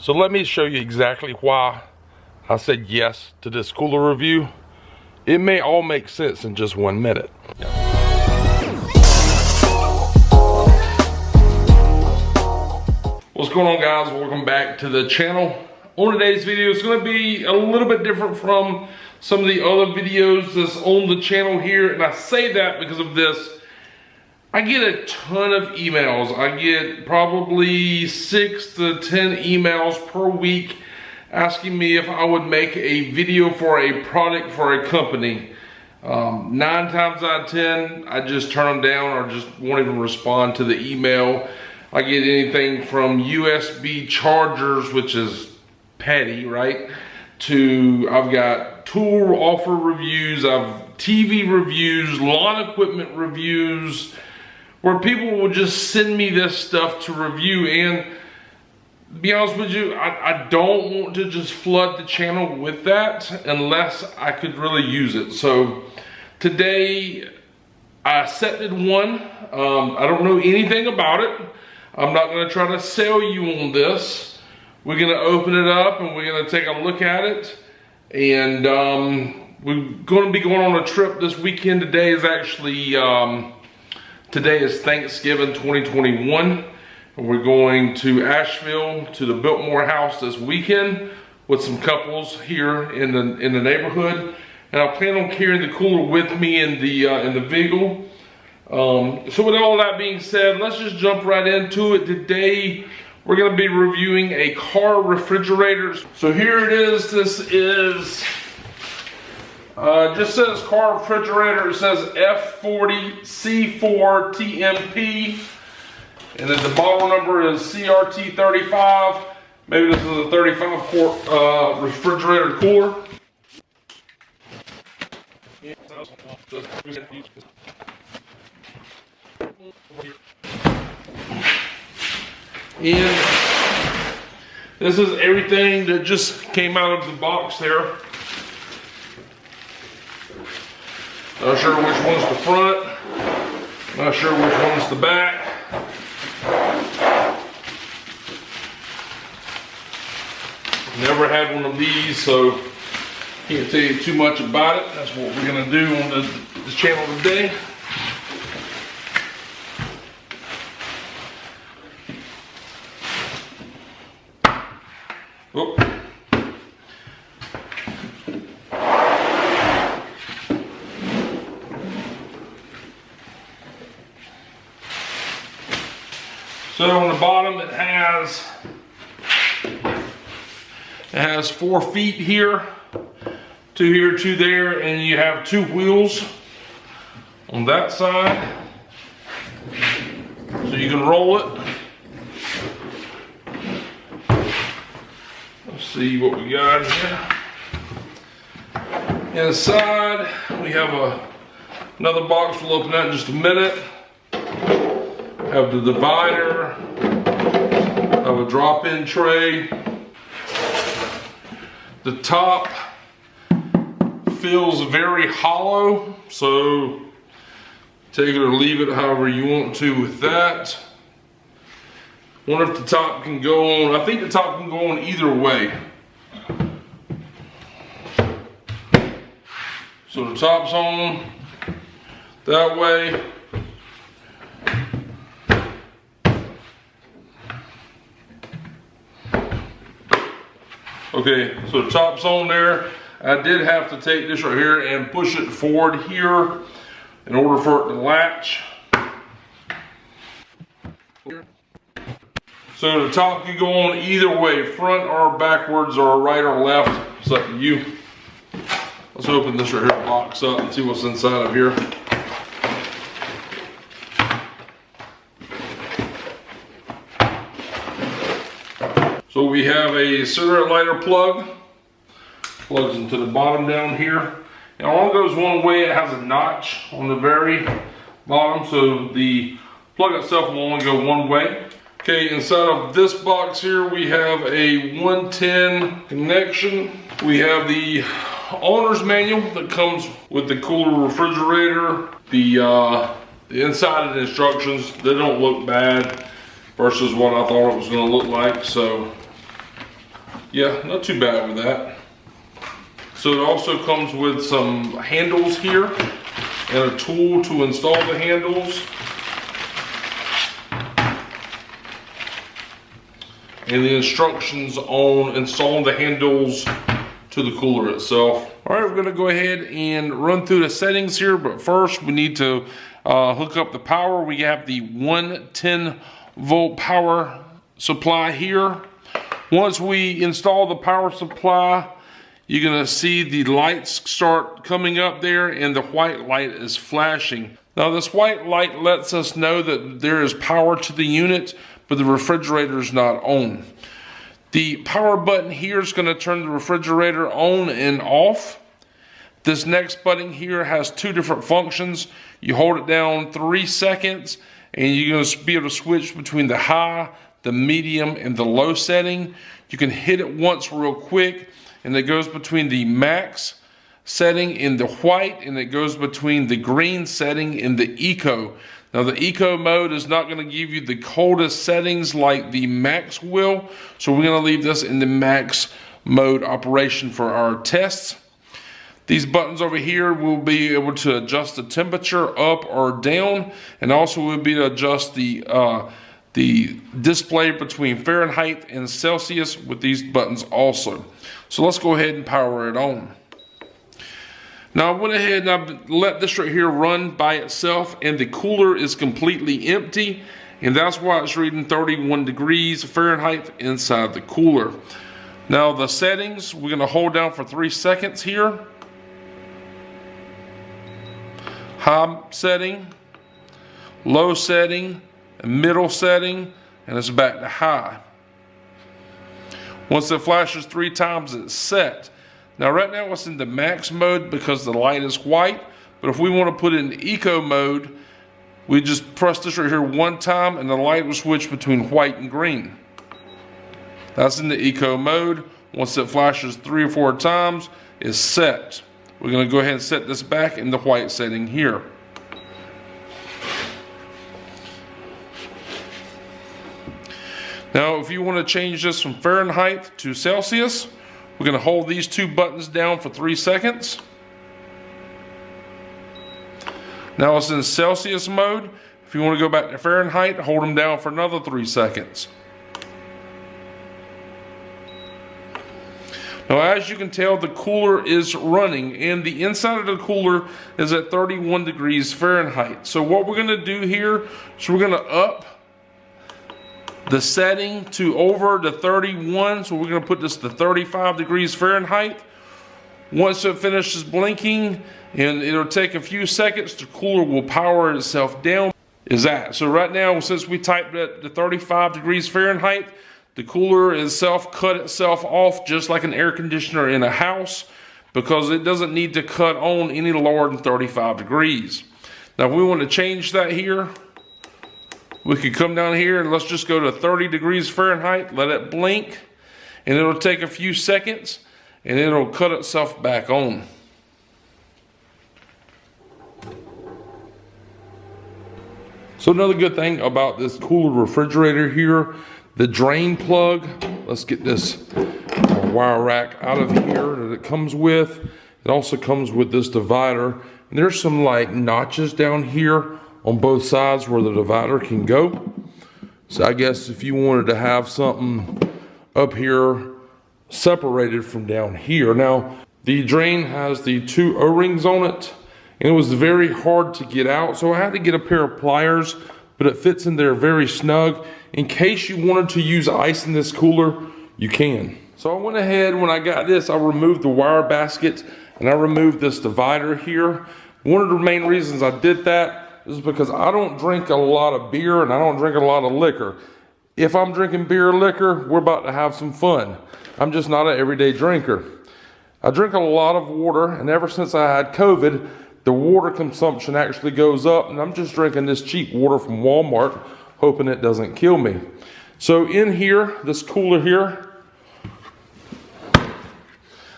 So let me show you exactly why I said yes to this cooler review. It may all make sense in just 1 minute. What's going on, guys? Welcome back to the channel. On today's video, it's going to be a little bit different from some of the other videos that's on the channel here, and I say that because of this. I get a ton of emails. I get probably 6 to 10 emails per week asking me if I would make a video for a product for a company. 9 times out of 10, I just turn them down or just won't even respond to the email. I get anything from USB chargers, which is petty, right? To I've got tool offer reviews, I've TV reviews, lawn equipment reviews, where people will just send me this stuff to review. And to be honest with you, I don't want to just flood the channel with that unless I could really use it. So today I accepted one. I don't know anything about it. I'm not going to try to sell you on this. We're going to open it up and we're going to take a look at it. And we're going to be going on a trip this weekend. Today is actually today is Thanksgiving 2021, and we're going to Asheville to the Biltmore house this weekend with some couples here in the neighborhood, and I plan on carrying the cooler with me in the vehicle. So with all that being said, let's just jump right into it. Today we're going to be reviewing a car refrigerator. So here it is. This is just says car refrigerator. It says F40C4TMP, and then the model number is CRT35. Maybe this is a 35 quart refrigerator cooler. And this is everything that just came out of the box there. Not sure which one's the front, not sure which one's the back. Never had one of these, so can't tell you too much about it. That's what we're gonna do on this channel today. Oh. So on the bottom it has 4 feet here, 2 here, 2 there, and you have 2 wheels on that side, so you can roll it. Let's see what we got here. Inside we have another box we'll open that in just a minute. Have the divider, have a drop-in tray. The top feels very hollow, so take it or leave it however you want to with that. Wonder if the top can go on. I think the top can go on either way. So the top's on that way. Okay, so the top's on there. I did have to take this right here and push it forward here in order for it to latch. So the top can go on either way, front or backwards or right or left. It's up to you. Let's open this right here box up and see what's inside of here. So we have a cigarette lighter plug, plugs into the bottom down here. It only goes one way. It has a notch on the very bottom, so the plug itself will only go one way. Okay, inside of this box here we have a 110 connection. We have the owner's manual that comes with the cooler refrigerator. The inside of the instructions, they don't look bad versus what I thought it was going to look like. So Yeah, not too bad with that. So it also comes with some handles here and a tool to install the handles. And the instructions on installing the handles to the cooler itself. All right, we're gonna go ahead and run through the settings here, but first we need to hook up the power. We have the 110 volt power supply here. Once we install the power supply, you're gonna see the lights start coming up there and the white light is flashing. Now this white light lets us know that there is power to the unit, but the refrigerator is not on. The power button here is going to turn the refrigerator on and off. This next button here has two different functions. You hold it down 3 seconds and you're going to be able to switch between the high, the medium, and the low setting. You can hit it once real quick and it goes between the max setting in the white and it goes between the green setting in the eco. Now the eco mode is not going to give you the coldest settings like the max will, so we're going to leave this in the max mode operation for our tests. These buttons over here will be able to adjust the temperature up or down, and also will be able to adjust the display between Fahrenheit and Celsius with these buttons also. So let's go ahead and power it on. Now I went ahead and I've let this right here run by itself, and the cooler is completely empty, and that's why it's reading 31 degrees Fahrenheit inside the cooler. Now the settings, we're going to hold down for 3 seconds here. High setting, low setting, middle setting, and it's back to high. Once it flashes 3 times, it's set. Now right now it's in the max mode because the light is white, but if we want to put it in eco mode, we just press this right here 1 time and the light will switch between white and green. That's in the eco mode. Once it flashes 3 or 4 times, it's set. We're going to go ahead and set this back in the white setting here. Now if you want to change this from Fahrenheit to Celsius, we're going to hold these 2 buttons down for 3 seconds. Now it's in Celsius mode. If you want to go back to Fahrenheit, hold them down for another 3 seconds. Now as you can tell, the cooler is running and the inside of the cooler is at 31 degrees Fahrenheit. So what we're going to do here is we're going to up the setting to over the 31, so we're going to put this to 35 degrees Fahrenheit. Once it finishes blinking, and it'll take a few seconds, the cooler will power itself down. So right now, since we typed at the 35 degrees Fahrenheit, the cooler itself cut itself off just like an air conditioner in a house, because it doesn't need to cut on any lower than 35 degrees. Now if we want to change that here, we could come down here and let's just go to 30 degrees Fahrenheit, let it blink, and it'll take a few seconds and it'll cut itself back on. So another good thing about this cooler refrigerator here, the drain plug, let's get this wire rack out of here that it comes with. It also comes with this divider, and there's some like notches down here on both sides where the divider can go. So I guess if you wanted to have something up here separated from down here. Now the drain has the 2 O-rings on it, and it was very hard to get out, so I had to get a pair of pliers, but it fits in there very snug. In case you wanted to use ice in this cooler, you can. So I went ahead, when I got this, I removed the wire basket and I removed this divider here. One of the main reasons I did that is because I don't drink a lot of beer and I don't drink a lot of liquor. If I'm drinking beer or liquor, we're about to have some fun. I'm just not an everyday drinker. I drink a lot of water, and ever since I had COVID, the water consumption actually goes up, and I'm just drinking this cheap water from Walmart, hoping it doesn't kill me. So in here, this cooler here,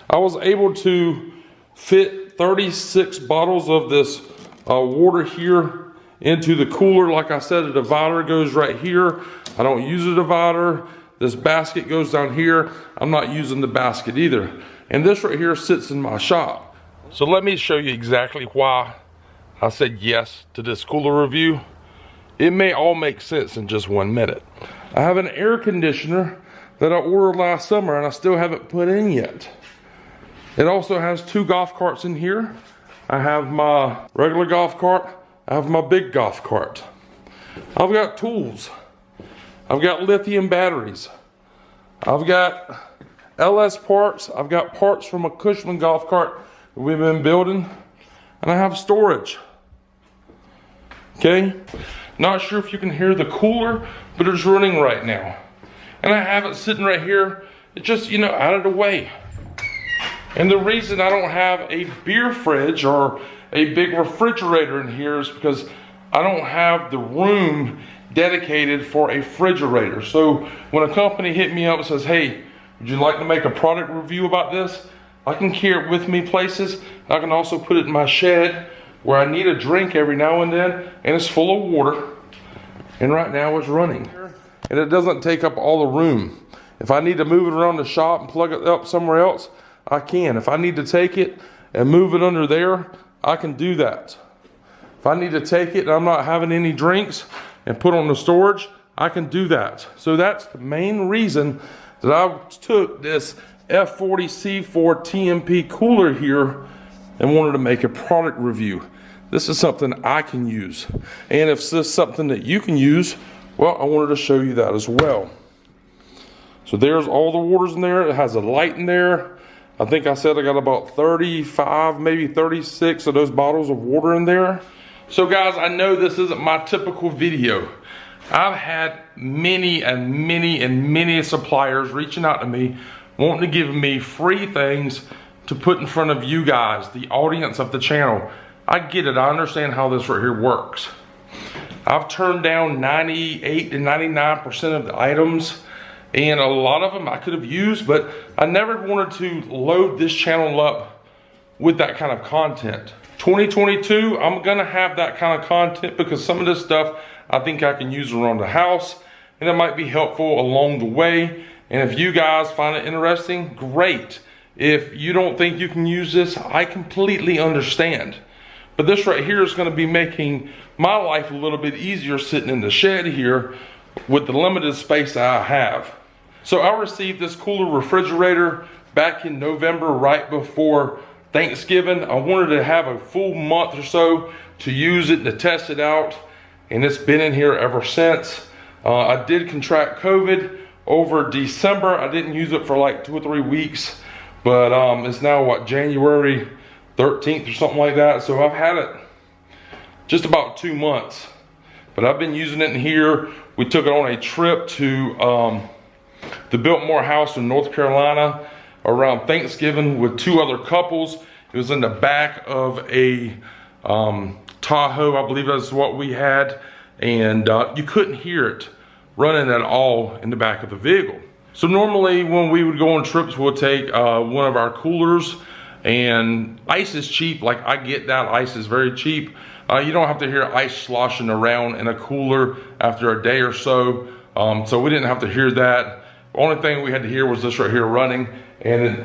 I was able to fit 36 bottles of this water here into the cooler. Like I said, a divider goes right here. I don't use a divider. This basket goes down here. I'm not using the basket either. And this right here sits in my shop. So let me show you exactly why I said yes to this cooler review. It may all make sense in just 1 minute. I have an air conditioner that I ordered last summer and I still haven't put in yet. It also has 2 golf carts in here. I have my regular golf cart. I have my big golf cart. I've got tools. I've got lithium batteries. I've got LS parts. I've got parts from a Cushman golf cart that we've been building. And I have storage. Okay? Not sure if you can hear the cooler, but it's running right now. And I have it sitting right here. It's just, you know, out of the way. And the reason I don't have a beer fridge or a big refrigerator in here is because I don't have the room dedicated for a refrigerator. So when a company hit me up and says, hey, would you like to make a product review about this? I can carry it with me places. I can also put it in my shed where I need a drink every now and then, and it's full of water. And right now it's running. And it doesn't take up all the room. If I need to move it around the shop and plug it up somewhere else, I can. If I need to take it and move it under there, I can do that. If I need to take it and I'm not having any drinks and put on the storage, I can do that. So that's the main reason that I took this F40C4TMP cooler here and wanted to make a product review. This is something I can use. And if this is something that you can use, well, I wanted to show you that as well. So there's all the waters in there. It has a light in there. I think I said I got about 35, maybe 36 of those bottles of water in there. So guys, I know this isn't my typical video. I've had many suppliers reaching out to me, wanting to give me free things to put in front of you guys, the audience of the channel. I get it, I understand how this right here works. I've turned down 98 to 99% of the items, and a lot of them I could have used, but I never wanted to load this channel up with that kind of content. 2022, I'm gonna have that kind of content because some of this stuff I think I can use around the house, and it might be helpful along the way. And if you guys find it interesting, great. If you don't think you can use this, I completely understand. But this right here is gonna be making my life a little bit easier sitting in the shed here with the limited space that I have. So I received this cooler refrigerator back in November, right before Thanksgiving. I wanted to have a full month or so to use it, to test it out, and it's been in here ever since. I did contract COVID over December. I didn't use it for like 2 or 3 weeks, but it's now what, January 13th or something like that. So I've had it just about 2 months, but I've been using it in here. We took it on a trip to the Biltmore house in North Carolina around Thanksgiving with 2 other couples. It was in the back of a Tahoe, I believe that's what we had, and you couldn't hear it running at all in the back of the vehicle. So normally when we would go on trips, we'll take one of our coolers, and ice is cheap. Like, I get that, ice is very cheap. You don't have to hear ice sloshing around in a cooler after a day or so. So we didn't have to hear that. The only thing we had to hear was this right here running, and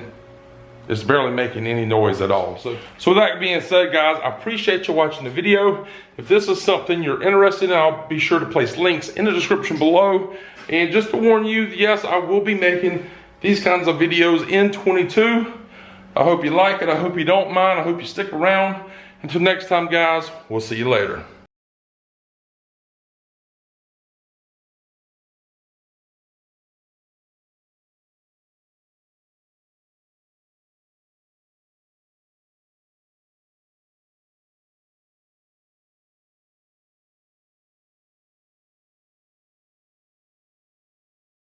it's barely making any noise at all. So with that being said, guys, I appreciate you watching the video. If this is something you're interested in, I'll be sure to place links in the description below. And just to warn you, yes, I will be making these kinds of videos in 22. I hope you like it. I hope you don't mind. I hope you stick around. Until next time, guys, we'll see you later.